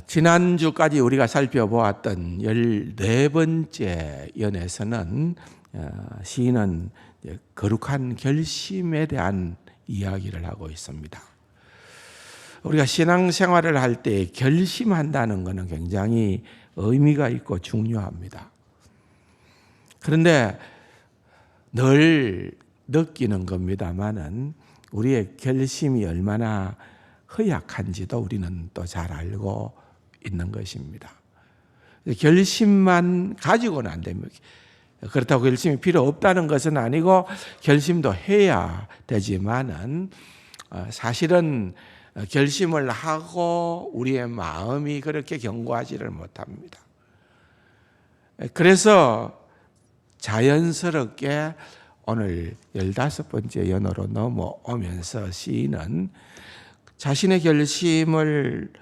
지난주까지 우리가 살펴보았던 14번째 연에서는 시인은 거룩한 결심에 대한 이야기를 하고 있습니다. 우리가 신앙생활을 할 때 결심한다는 것은 굉장히 의미가 있고 중요합니다. 그런데 늘 느끼는 겁니다만은 우리의 결심이 얼마나 허약한지도 우리는 또 잘 알고 있는 것입니다. 결심만 가지고는 안 됩니다. 그렇다고 결심이 필요 없다는 것은 아니고 결심도 해야 되지만은 사실은 결심을 하고 우리의 마음이 그렇게 견고하지를 못합니다. 그래서 자연스럽게 오늘 15번째 연으로 넘어오면서 시인은 자신의 결심을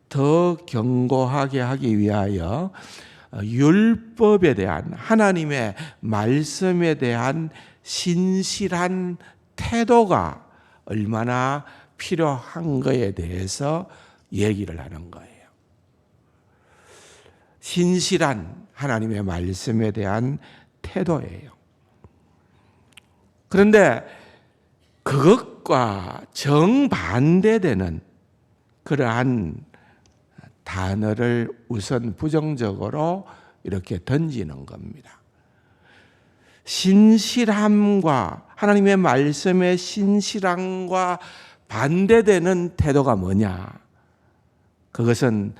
더 견고하게 하기 위하여 율법에 대한, 하나님의 말씀에 대한 신실한 태도가 얼마나 필요한 것에 대해서 얘기를 하는 거예요. 신실한 하나님의 말씀에 대한 태도예요. 그런데 그것과 정반대되는 그러한 단어를 우선 부정적으로 이렇게 던지는 겁니다. 신실함과, 하나님의 말씀의 신실함과 반대되는 태도가 뭐냐? 그것은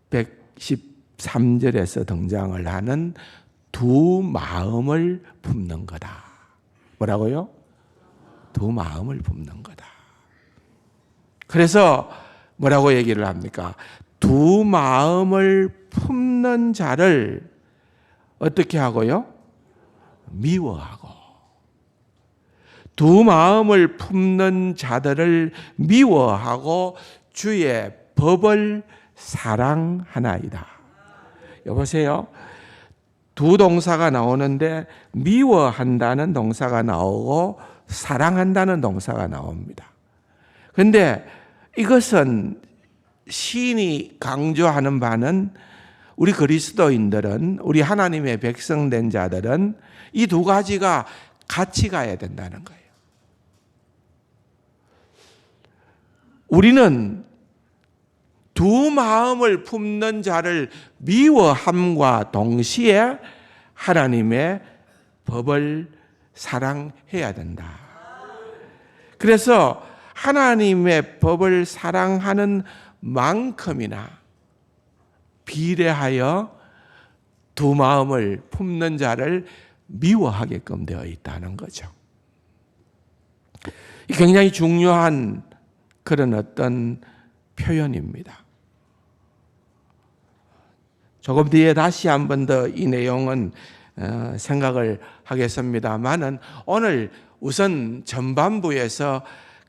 113절에서 등장을 하는 두 마음을 품는 거다. 뭐라고요? 두 마음을 품는 거다. 그래서 뭐라고 얘기를 합니까? 두 마음을 품는 자를 어떻게 하고요? 미워하고. 두 마음을 품는 자들을 미워하고 주의 법을 사랑하나이다. 여보세요. 두 동사가 나오는데 미워한다는 동사가 나오고 사랑한다는 동사가 나옵니다. 그런데 이것은 시인이 강조하는 바는 우리 그리스도인들은, 우리 하나님의 백성된 자들은 이 두 가지가 같이 가야 된다는 거예요. 우리는 두 마음을 품는 자를 미워함과 동시에 하나님의 법을 사랑해야 된다. 그래서 하나님의 법을 사랑하는 만큼이나 비례하여 두 마음을 품는 자를 미워하게끔 되어 있다는 거죠. 굉장히 중요한 그런 어떤 표현입니다. 조금 뒤에 다시 한 번 더 이 내용은 생각을 하겠습니다만은 오늘 우선 전반부에서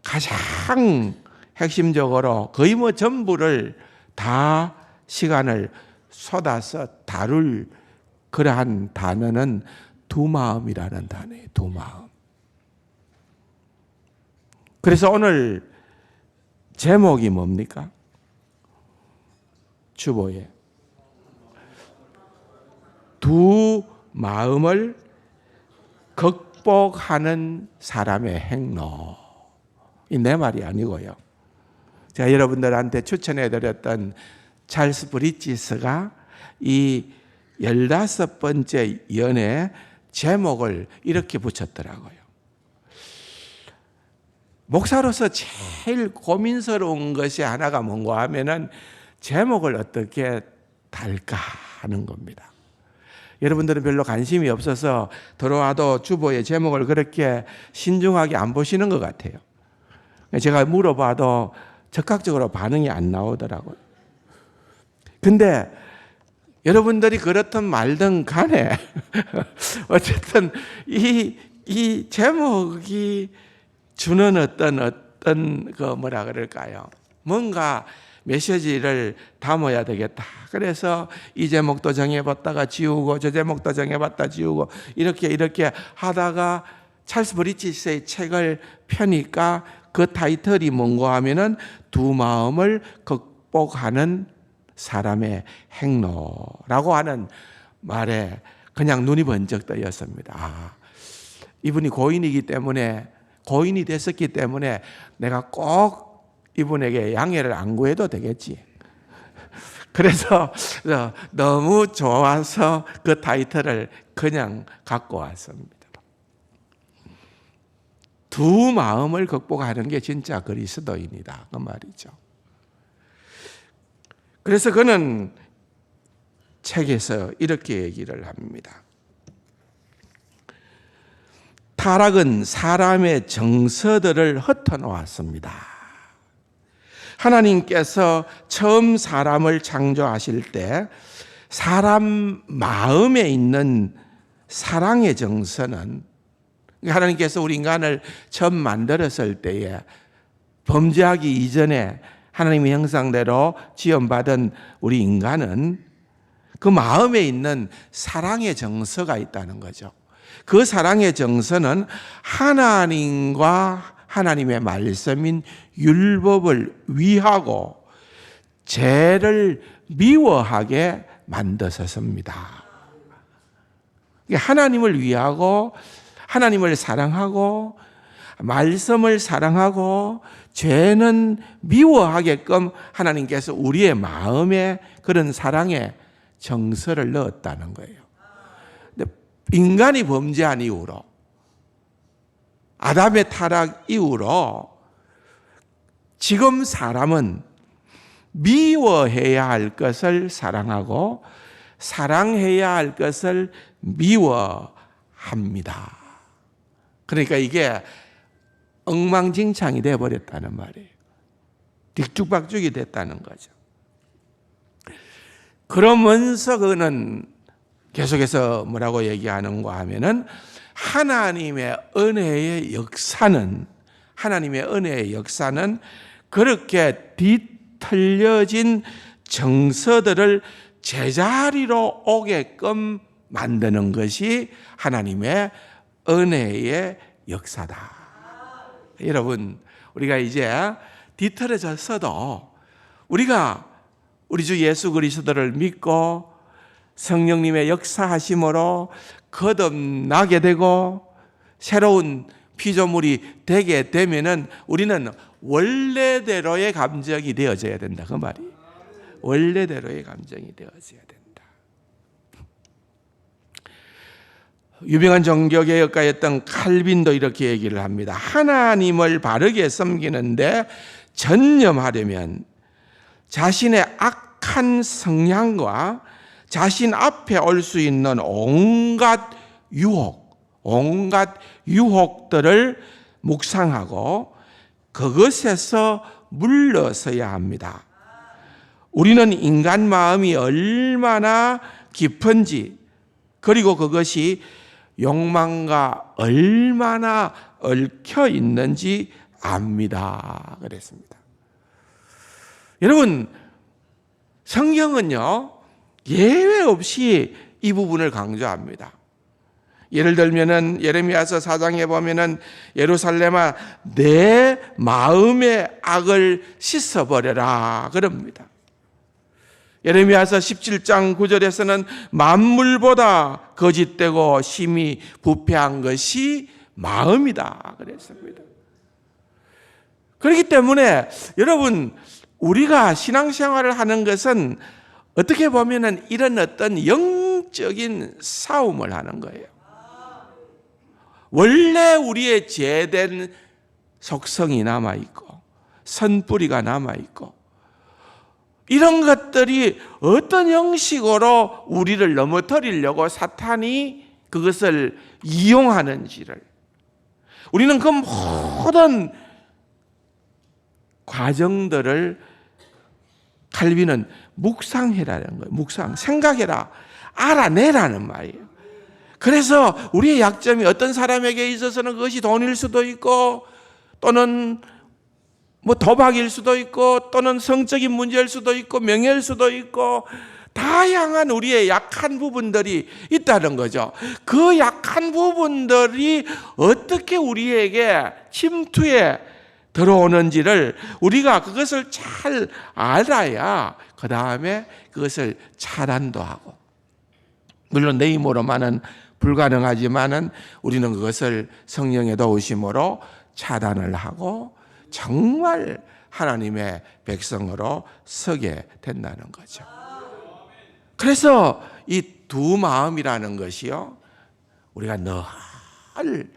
가장 핵심적으로 거의 전부를 다 시간을 쏟아서 다룰 그러한 단어는 두 마음이라는 단어예요. 두 마음. 그래서 오늘 제목이 뭡니까? 주보에 두 마음을 극복하는 사람의 행로. 이 내 말이 아니고요. 제가 여러분들한테 추천해드렸던 찰스 브리지스가 이 15번째 연의 제목을 이렇게 붙였더라고요. 목사로서 제일 고민스러운 것이 하나가 뭔가 하면은 제목을 어떻게 달까 하는 겁니다. 여러분들은 별로 관심이 없어서 들어와도 주보의 제목을 그렇게 신중하게 안 보시는 것 같아요. 제가 물어봐도 적극적으로 반응이 안 나오더라고요. 근데 여러분들이 그렇든 말든 간에 어쨌든 이 제목이 주는 어떤 그 뭐라 그럴까요? 뭔가 메시지를 담아야 되겠다. 그래서 이 제목도 정해봤다가 지우고 저 제목도 정해봤다 지우고 이렇게 하다가 찰스 브리지스의 책을 펴니까 그 타이틀이 뭔가 하면은 두 마음을 극복하는 사람의 행로라고 하는 말에 그냥 눈이 번쩍 뜨였습니다. 이분이 고인이기 때문에, 고인이 됐었기 때문에 내가 꼭 이분에게 양해를 안 구해도 되겠지. 그래서 너무 좋아서 그 타이틀을 그냥 갖고 왔습니다. 두 마음을 극복하는 게 진짜 그리스도인이다, 그 말이죠. 그래서 그는 책에서 이렇게 얘기를 합니다. 타락은 사람의 정서들을 흩어놓았습니다. 하나님께서 처음 사람을 창조하실 때 사람 마음에 있는 사랑의 정서는, 하나님께서 우리 인간을 처음 만들었을 때에 범죄하기 이전에 하나님의 형상대로 지음받은 우리 인간은 그 마음에 있는 사랑의 정서가 있다는 거죠. 그 사랑의 정서는 하나님과 하나님의 말씀인 율법을 위하고 죄를 미워하게 만드셨습니다. 하나님을 위하고 하나님을 사랑하고 말씀을 사랑하고 죄는 미워하게끔 하나님께서 우리의 마음에 그런 사랑의 정서를 넣었다는 거예요. 근데 인간이 범죄한 이후로, 아담의 타락 이후로 지금 사람은 미워해야 할 것을 사랑하고 사랑해야 할 것을 미워합니다. 그러니까 이게 엉망진창이 되어버렸다는 말이에요. 뒤죽박죽이 됐다는 거죠. 그러면서 그는 계속해서 뭐라고 얘기하는가 하면은 하나님의 은혜의 역사는 그렇게 뒤틀려진 정서들을 제자리로 오게끔 만드는 것이 하나님의 은혜의 역사다. 여러분, 우리가 이제 뒤틀어졌어도 우리가 우리 주 예수 그리스도를 믿고 성령님의 역사하심으로 거듭나게 되고 새로운 피조물이 되게 되면은 우리는 원래대로의 감정이 되어져야 된다, 그 말이에요. 원래대로의 감정이 되어져야 된다. 유명한 종교개혁가였던 칼빈도 이렇게 얘기를 합니다. 하나님을 바르게 섬기는데 전념하려면 자신의 악한 성향과 자신 앞에 올 수 있는 온갖 유혹들을 묵상하고 그것에서 물러서야 합니다. 우리는 인간 마음이 얼마나 깊은지, 그리고 그것이 욕망과 얼마나 얽혀 있는지 압니다. 그랬습니다. 여러분, 성경은요, 예외 없이 이 부분을 강조합니다. 예를 들면은 예레미야서 4장에 보면은 예루살렘아 내 마음의 악을 씻어버려라 그럽니다. 예레미야서 17장 9절에서는 만물보다 거짓되고 심히 부패한 것이 마음이다 그랬습니다. 그렇기 때문에 여러분, 우리가 신앙생활을 하는 것은 어떻게 보면은 이런 어떤 영적인 싸움을 하는 거예요. 원래 우리의 죄된 속성이 남아있고 선뿌리가 남아있고 이런 것들이 어떤 형식으로 우리를 넘어뜨리려고 사탄이 그것을 이용하는지를, 우리는 그 모든 과정들을 칼빈은 묵상해라는 거예요. 생각해라, 알아내라는 말이에요. 그래서 우리의 약점이 어떤 사람에게 있어서는 그것이 돈일 수도 있고, 또는 뭐 도박일 수도 있고, 또는 성적인 문제일 수도 있고, 명예일 수도 있고, 다양한 우리의 약한 부분들이 있다는 거죠. 그 약한 부분들이 어떻게 우리에게 침투해 들어오는지를 우리가 그것을 잘 알아야 그 다음에 그것을 차단도 하고, 물론 내 힘으로만은 불가능하지만은 우리는 그것을 성령의 도우심으로 차단을 하고 정말 하나님의 백성으로 서게 된다는 거죠. 그래서 이 두 마음이라는 것이요, 우리가 늘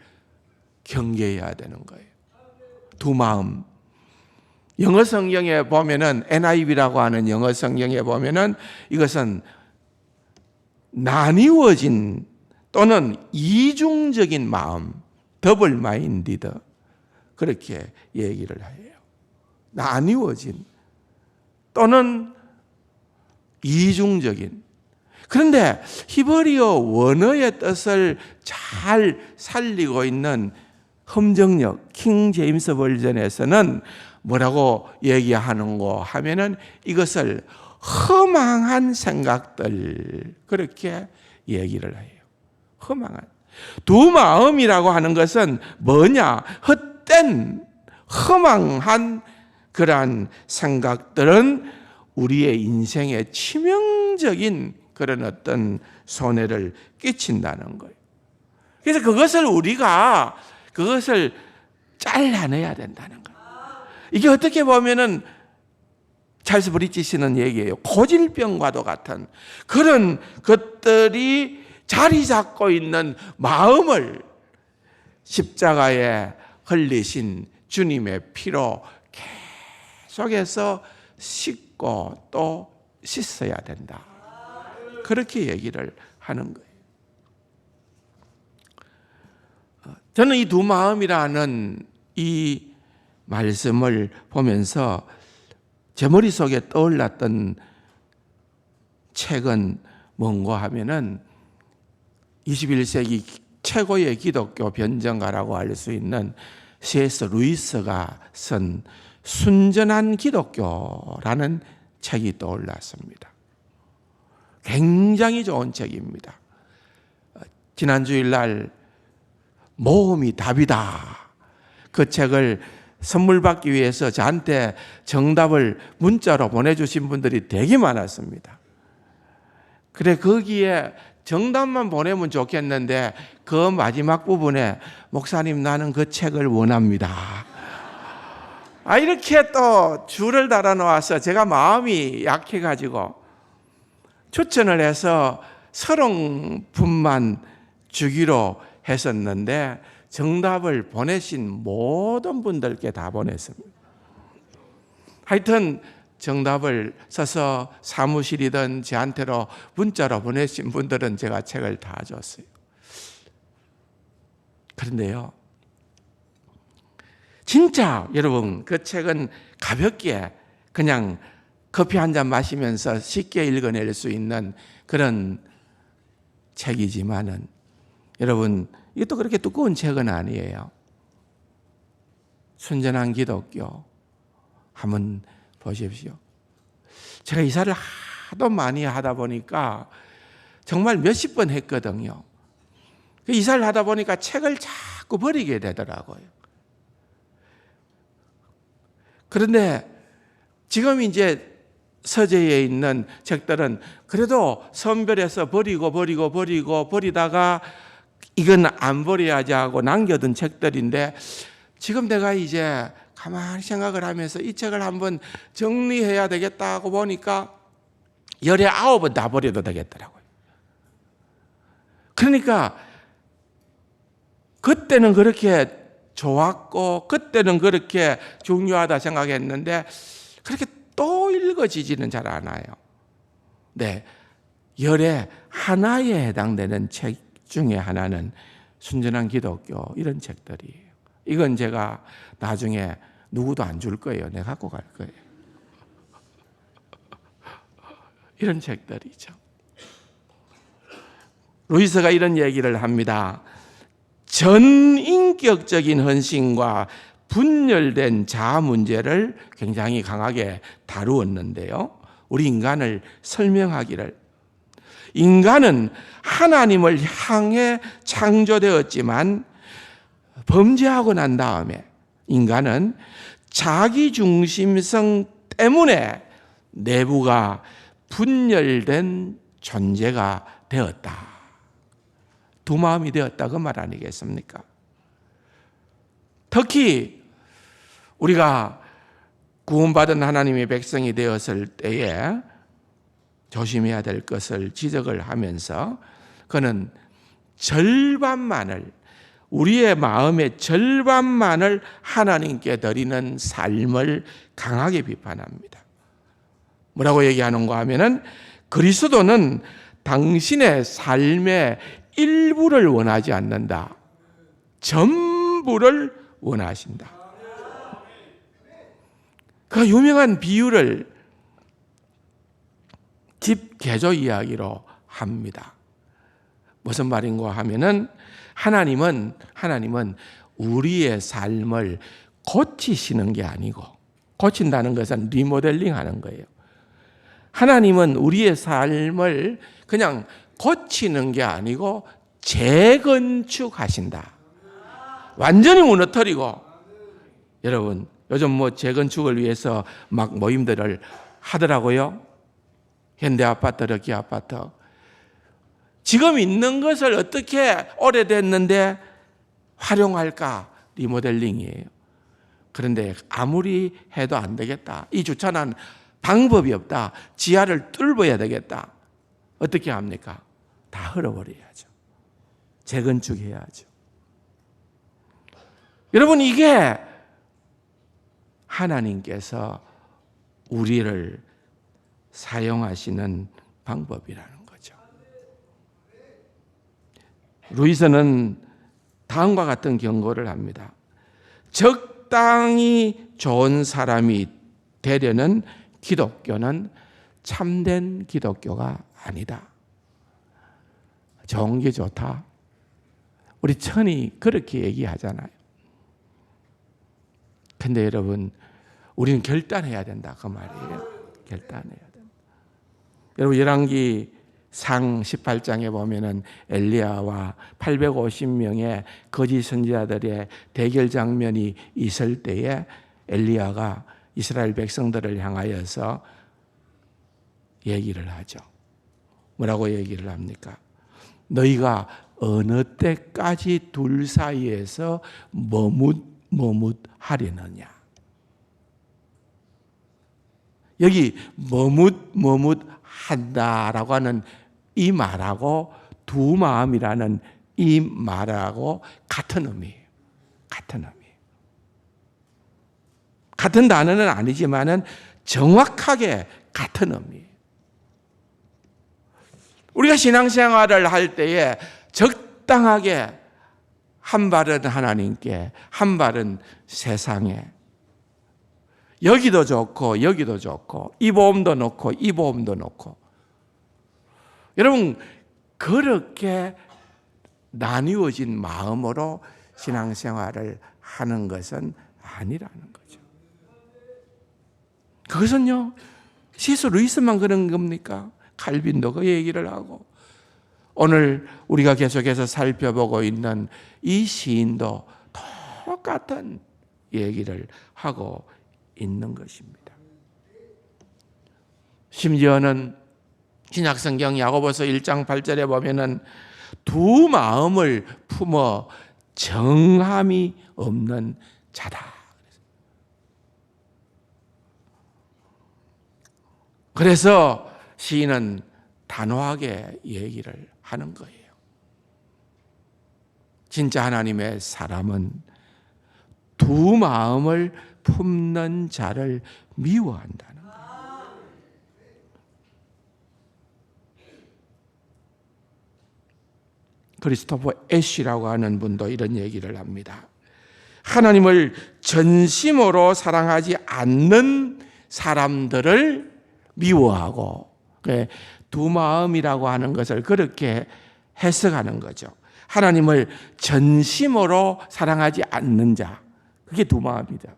경계해야 되는 거예요. 두 마음. 영어 성경에 보면은 NIV라고 하는 영어 성경에 보면은 이것은 나뉘어진 또는 이중적인 마음, 더블 마인디드, 그렇게 얘기를 해요. 나뉘어진 또는 이중적인. 그런데 히브리어 원어의 뜻을 잘 살리고 있는 험정역 킹 제임스 버전에서는 뭐라고 얘기하는고 하면은 이것을 허망한 생각들, 그렇게 얘기를 해요. 허망한. 두 마음이라고 하는 것은 뭐냐? 헛된 허망한 그러한 생각들은 우리의 인생에 치명적인 그런 어떤 손해를 끼친다는 거예요. 그래서 우리가 그것을 잘라내야 된다는 거예요. 이게 어떻게 보면은 찰스 브릿지 씨는 얘기해요. 고질병과도 같은 그런 것들이 자리 잡고 있는 마음을 십자가에 흘리신 주님의 피로 계속해서 씻고 또 씻어야 된다. 그렇게 얘기를 하는 거예요. 저는 이 두 마음이라는 이 말씀을 보면서 제 머릿속에 떠올랐던 책은 뭔가 하면은 21세기 최고의 기독교 변증가라고 할 수 있는 C.S. 루이스가 쓴 순전한 기독교라는 책이 떠올랐습니다. 굉장히 좋은 책입니다. 지난 주일날 모험이 답이다, 그 책을 선물 받기 위해서 저한테 정답을 문자로 보내주신 분들이 되게 많았습니다. 그래, 거기에 정답만 보내면 좋겠는데 그 마지막 부분에 목사님 나는 그 책을 원합니다. 이렇게 또 줄을 달아 놓아서 제가 마음이 약해가지고 추천을 해서 30분만 주기로 했었는데 정답을 보내신 모든 분들께 다 보냈습니다. 하여튼 정답을 써서 사무실이든 저한테로 문자로 보내신 분들은 제가 책을 다 줬어요. 그런데요, 진짜 여러분 그 책은 가볍게 그냥 커피 한 잔 마시면서 쉽게 읽어낼 수 있는 그런 책이지만은 여러분 이것도 그렇게 두꺼운 책은 아니에요. 순전한 기독교 한번 보십시오. 제가 이사를 하도 많이 하다 보니까 정말 몇십 번 했거든요. 이사를 하다 보니까 책을 자꾸 버리게 되더라고요. 그런데 지금 이제 서재에 있는 책들은 그래도 선별해서 버리다가 이건 안 버려야지 하고 남겨둔 책들인데 지금 내가 이제 가만히 생각을 하면서 이 책을 한번 정리해야 되겠다 하고 보니까 19번 다 버려도 되겠더라고요. 그러니까 그때는 그렇게 좋았고 그때는 그렇게 중요하다 생각했는데 그렇게 또 읽어지지는 잘 않아요. 네, 열의 하나에 해당되는 책 중에 하나는 순전한 기독교, 이런 책들이에요. 이건 제가 나중에 누구도 안 줄 거예요. 내가 갖고 갈 거예요. 이런 책들이죠. 루이스가 이런 얘기를 합니다. 전인격적인 헌신과 분열된 자아 문제를 굉장히 강하게 다루었는데요. 우리 인간을 설명하기를, 인간은 하나님을 향해 창조되었지만 범죄하고 난 다음에 인간은 자기 중심성 때문에 내부가 분열된 존재가 되었다. 두 마음이 되었다 그 말 아니겠습니까? 특히 우리가 구원받은 하나님의 백성이 되었을 때에 조심해야 될 것을 지적을 하면서 그는 절반만을, 우리의 마음의 절반만을 하나님께 드리는 삶을 강하게 비판합니다. 뭐라고 얘기하는가 하면은 그리스도는 당신의 삶의 일부를 원하지 않는다. 전부를 원하신다. 그 유명한 비유를 집 개조 이야기로 합니다. 무슨 말인가 하면은 하나님은 우리의 삶을 고치시는 게 아니고, 고친다는 것은 리모델링 하는 거예요. 하나님은 우리의 삶을 그냥 고치는 게 아니고 재건축하신다. 완전히 무너뜨리고, 여러분 요즘 재건축을 위해서 막 모임들을 하더라고요. 현대 아파트, 럭키 아파트. 지금 있는 것을 어떻게 오래됐는데 활용할까? 리모델링이에요. 그런데 아무리 해도 안 되겠다. 이 주차는 방법이 없다. 지하를 뚫어야 되겠다. 어떻게 합니까? 다 헐어버려야죠. 재건축해야죠. 여러분, 이게 하나님께서 우리를 사용하시는 방법이라는 거죠. 루이스는 다음과 같은 경고를 합니다. 적당히 좋은 사람이 되려는 기독교는 참된 기독교가 아니다. 좋은 게 좋다. 우리 천이 그렇게 얘기하잖아요. 근데 여러분, 우리는 결단해야 된다 그 말이에요. 결단해야 된다. 여러분, 열왕기 상 18장에 보면은 엘리야와 850명의 거짓 선지자들의 대결 장면이 있을 때에 엘리야가 이스라엘 백성들을 향하여서 얘기를 하죠. 뭐라고 얘기를 합니까? 너희가 어느 때까지 둘 사이에서 머뭇하려느냐. 여기 머뭇한다라고 하는 이 말하고 두 마음이라는 이 말하고 같은 의미예요. 같은 의미. 같은 단어는 아니지만은 정확하게 같은 의미예요. 우리가 신앙생활을 할 때에 적당하게 한 발은 하나님께, 한 발은 세상에. 여기도 좋고 여기도 좋고 이 보험도 놓고 이 보험도 놓고. 여러분, 그렇게 나뉘어진 마음으로 신앙생활을 하는 것은 아니라는 거죠. 그것은요, C.S. 루이스만 그런 겁니까? 칼빈도 그 얘기를 하고, 오늘 우리가 계속해서 살펴보고 있는 이 시인도 똑같은 얘기를 하고 있는 것입니다. 심지어는 신약성경 야고보서 1장 8절에 보면은 두 마음을 품어 정함이 없는 자다. 그래서 시인은 단호하게 얘기를 하는 거예요. 진짜 하나님의 사람은 두 마음을 품는 자를 미워한다는 거예요. 크리스토퍼 애쉬라고 하는 분도 이런 얘기를 합니다. 하나님을 전심으로 사랑하지 않는 사람들을 미워하고, 두 마음이라고 하는 것을 그렇게 해석하는 거죠. 하나님을 전심으로 사랑하지 않는 자, 그게 두 마음이다.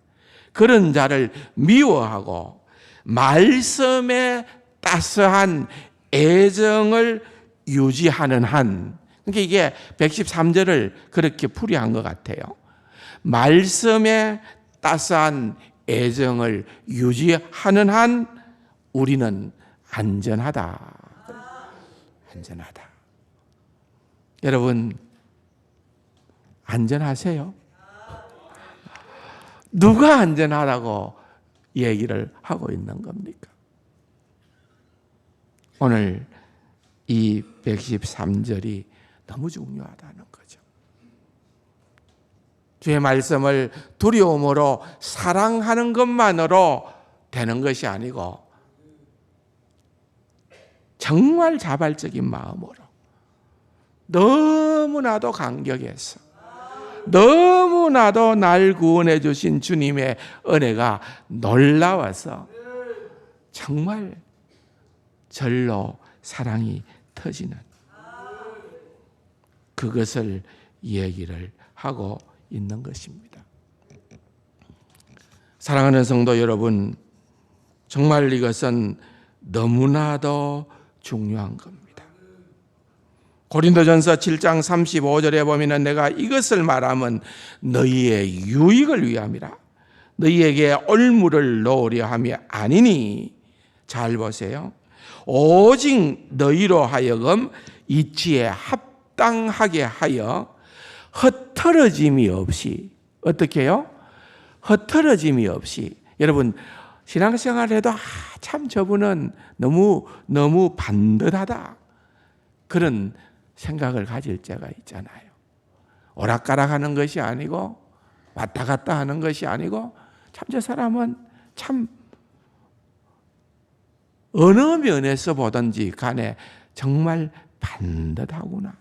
그런 자를 미워하고 말씀에 따스한 애정을 유지하는 한, 그러니까 이게 113절을 그렇게 풀이한 것 같아요. 말씀에 따스한 애정을 유지하는 한 우리는 안전하다. 안전하다. 여러분, 안전하세요? 누가 안전하다고 얘기를 하고 있는 겁니까? 오늘 이 113절이 너무 중요하다는 거죠. 주의 말씀을 두려움으로 사랑하는 것만으로 되는 것이 아니고 정말 자발적인 마음으로 너무나도 감격해서 너무나도 날 구원해 주신 주님의 은혜가 놀라워서 정말 절로 사랑이 터지는 그것을 얘기를 하고 있는 것입니다. 사랑하는 성도 여러분, 정말 이것은 너무나도 중요한 겁니다. 고린도전서 7장 35절에 보면 내가 이것을 말하면 너희의 유익을 위함이라. 너희에게 올무를 놓으려 함이 아니니. 잘 보세요. 오직 너희로 하여금 이치에 합당하게 하여 흩어짐이 없이. 어떻게 해요? 흩어짐이 없이. 여러분, 신앙생활을 해도 참 저분은 너무 반듯하다, 그런 생각을 가질 때가 있잖아요. 오락가락하는 것이 아니고 왔다 갔다 하는 것이 아니고 참 저 사람은 참 어느 면에서 보든지 간에 정말 반듯하구나,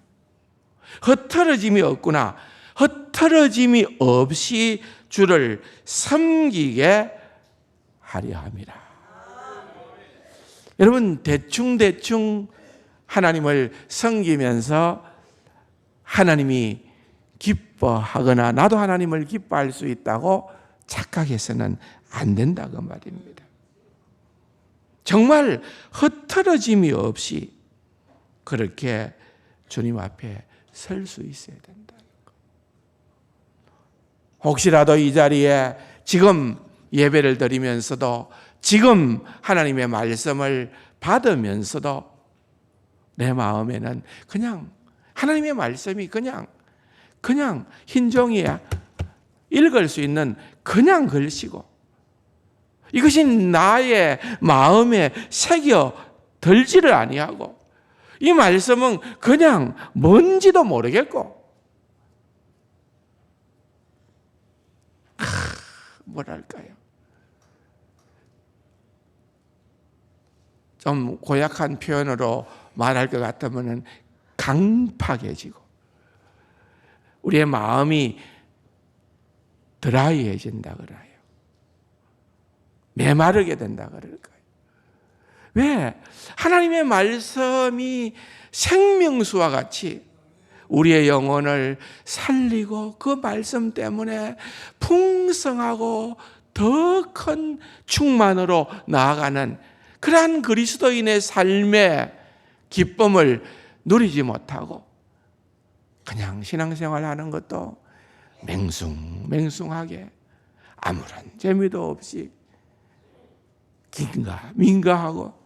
흐트러짐이 없구나, 흐트러짐이 없이 주를 섬기게 하려 함이라. 여러분, 대충 하나님을 섬기면서 하나님이 기뻐하거나 나도 하나님을 기뻐할 수 있다고 착각해서는 안 된다, 그 말입니다. 정말 흐트러짐이 없이 그렇게 주님 앞에 설 수 있어야 된다는 것. 혹시라도 이 자리에 지금 예배를 드리면서도, 지금 하나님의 말씀을 받으면서도 내 마음에는 그냥 하나님의 말씀이 그냥 흰 종이에 읽을 수 있는 그냥 글씨고, 이것이 나의 마음에 새겨 들지를 아니하고, 이 말씀은 그냥 뭔지도 모르겠고, 뭐랄까요, 좀 고약한 표현으로 말할 것 같으면 강팍해지고 우리의 마음이 드라이해진다 그래요. 메마르게 된다 그럴까요? 왜? 하나님의 말씀이 생명수와 같이 우리의 영혼을 살리고 그 말씀 때문에 풍성하고 더 큰 충만으로 나아가는 그러한 그리스도인의 삶의 기쁨을 누리지 못하고 그냥 신앙생활 하는 것도 맹숭맹숭하게 아무런 재미도 없이 민가하고,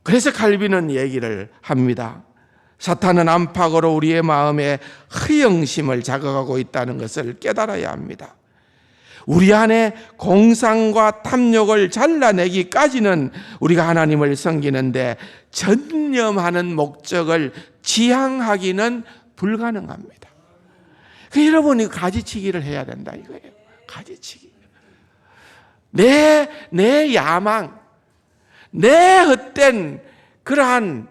그래서 칼빈은 얘기를 합니다. 사탄은 안팎으로 우리의 마음에 허영심을 자극하고 있다는 것을 깨달아야 합니다. 우리 안에 공상과 탐욕을 잘라내기까지는 우리가 하나님을 섬기는데 전념하는 목적을 지향하기는 불가능합니다. 여러분이 가지치기를 해야 된다 이거예요. 가지치기. 내 야망, 내 헛된 그러한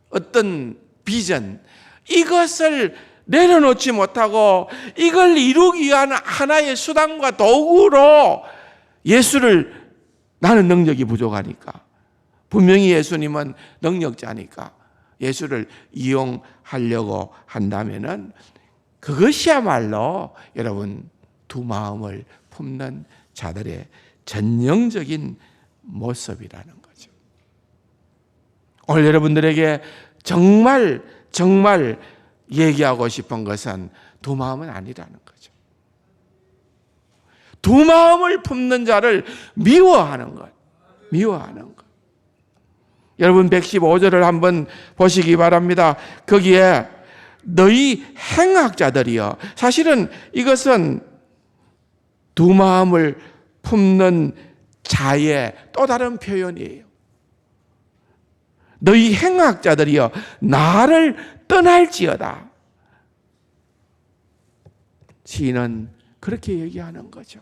어떤 비전, 이것을 내려놓지 못하고 이걸 이루기 위한 하나의 수단과 도구로 예수를, 나는 능력이 부족하니까, 분명히 예수님은 능력자니까 예수를 이용하려고 한다면은 그것이야말로 여러분 두 마음을 품는 자들의 전형적인 모습이라는 거죠. 오늘 여러분들에게 정말 얘기하고 싶은 것은 두 마음은 아니라는 거죠. 두 마음을 품는 자를 미워하는 것. 미워하는 것. 여러분 115절을 한번 보시기 바랍니다. 거기에 너희 행악자들이여. 사실은 이것은 두 마음을 품는 자의 또 다른 표현이에요. 너희 행악자들이여 나를 떠날지어다. 시인은 그렇게 얘기하는 거죠.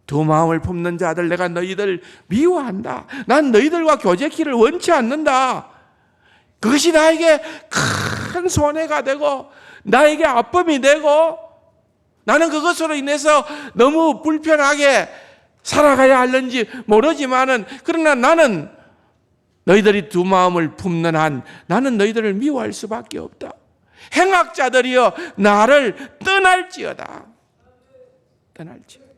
두 마음을 품는 자들 내가 너희들 미워한다. 난 너희들과 교제키를 원치 않는다. 그것이 나에게 큰 손해가 되고 나에게 아픔이 되고 나는 그것으로 인해서 너무 불편하게 살아가야 하는지 모르지만은 그러나 나는 너희들이 두 마음을 품는 한 나는 너희들을 미워할 수밖에 없다. 행악자들이여 나를 떠날지어다. 떠날지어다.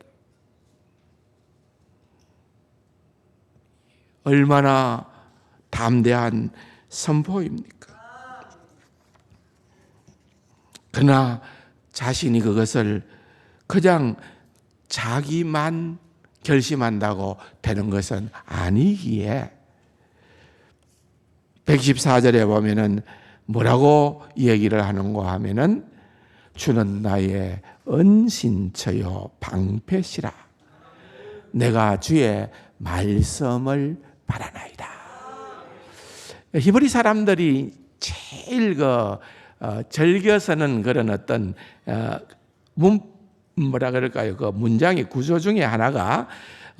얼마나 담대한 선포입니까? 그러나 자신이 그것을 그냥 자기만 결심한다고 되는 것은 아니기에 114절에 보면은 뭐라고 얘기를 하는가 하면은 주는 나의 은신처요 방패시라. 내가 주의 말씀을 바라나이다. 히브리 사람들이 제일 즐겨서는 그런 어떤 뭐라 그럴까요? 그 문장의 구조 중에 하나가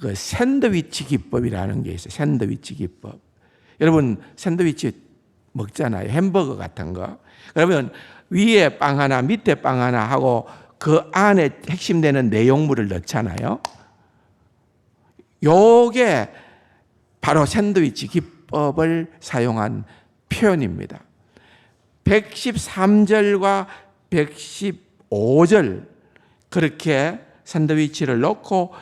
그 샌드위치 기법이라는 게 있어요. 샌드위치 기법. 여러분 샌드위치 먹잖아요. 햄버거 같은 거. 그러면 위에 빵 하나, 밑에 빵 하나 하고 그 안에 핵심되는 내용물을 넣잖아요. 요게 바로 샌드위치 기법을 사용한 표현입니다. 113절과 115절 그렇게 샌드위치를 넣고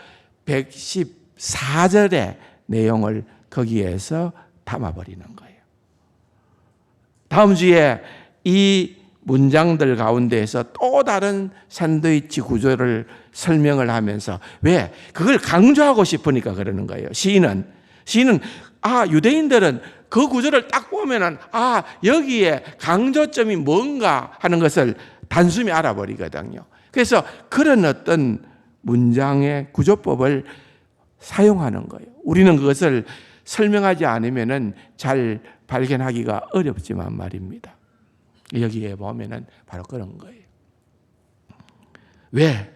114절의 내용을 거기에서 담아버리는 거예요. 다음 주에 이 문장들 가운데에서 또 다른 샌드위치 구조를 설명을 하면서 왜? 그걸 강조하고 싶으니까 그러는 거예요. 시인은 유대인들은 그 구조를 딱 보면은 여기에 강조점이 뭔가 하는 것을 단숨에 알아버리거든요. 그래서 그런 어떤 문장의 구조법을 사용하는 거예요. 우리는 그것을 설명하지 않으면은 잘 발견하기가 어렵지만 말입니다. 여기에 보면은 바로 그런 거예요. 왜?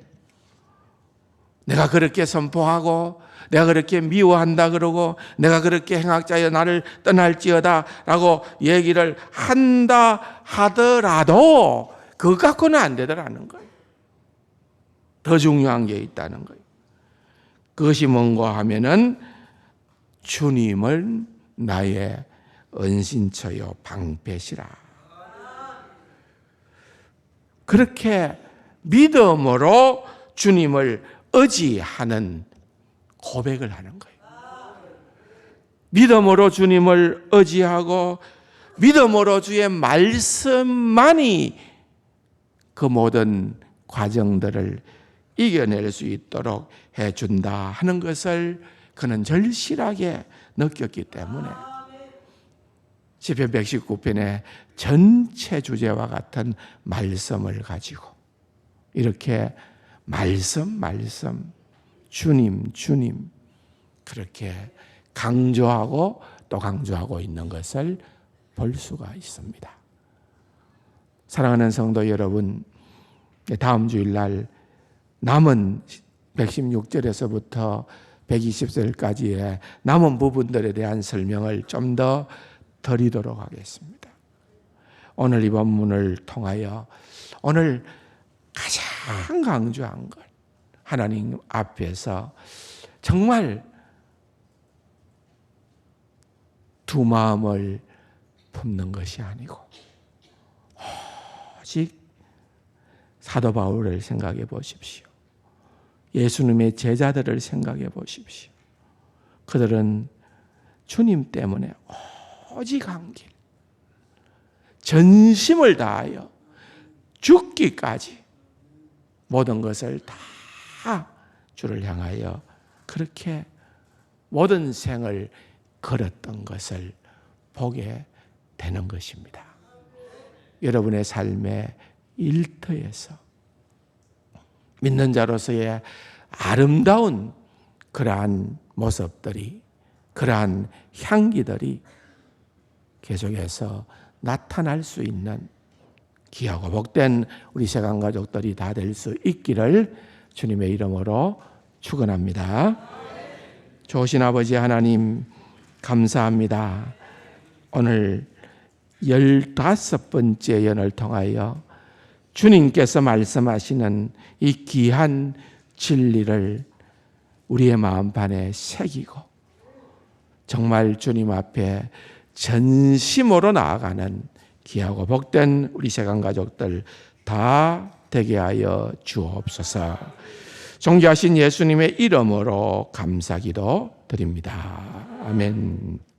내가 그렇게 선포하고 내가 그렇게 미워한다 그러고 내가 그렇게 행악자여 나를 떠날지어다 라고 얘기를 한다 하더라도 그것 갖고는 안 되더라는 거예요. 더 중요한 게 있다는 거예요. 그것이 뭔가 하면은 주님을 나의 은신처요 방패시라. 그렇게 믿음으로 주님을 의지하는 고백을 하는 거예요. 믿음으로 주님을 의지하고 믿음으로 주의 말씀만이 그 모든 과정들을 이겨낼 수 있도록 해준다 하는 것을 그는 절실하게 느꼈기 때문에 시편 119편의 전체 주제와 같은 말씀을 가지고 이렇게 말씀 주님 그렇게 강조하고 또 강조하고 있는 것을 볼 수가 있습니다. 사랑하는 성도 여러분, 다음 주일날 남은 116절에서부터 120절까지의 남은 부분들에 대한 설명을 좀 더 드리도록 하겠습니다. 오늘 이 본문을 통하여 오늘 가장 강조한 것, 하나님 앞에서 정말 두 마음을 품는 것이 아니고 오직 사도 바울을 생각해 보십시오. 예수님의 제자들을 생각해 보십시오. 그들은 주님 때문에 오직 한 길, 전심을 다하여 죽기까지 모든 것을 다 주를 향하여 그렇게 모든 생을 걸었던 것을 보게 되는 것입니다. 여러분의 삶의 일터에서 믿는 자로서의 아름다운 그러한 모습들이, 그러한 향기들이 계속해서 나타날 수 있는 귀하고 복된 우리 세간 가족들이 다 될 수 있기를 주님의 이름으로 축원합니다. 좋으신 아버지 하나님 감사합니다. 오늘 15번째 연을 통하여 주님께서 말씀하시는 이 귀한 진리를 우리의 마음판에 새기고 정말 주님 앞에 전심으로 나아가는 귀하고 복된 우리 세간 가족들 다 되게 하여 주옵소서. 존귀하신 예수님의 이름으로 감사기도 드립니다. 아멘.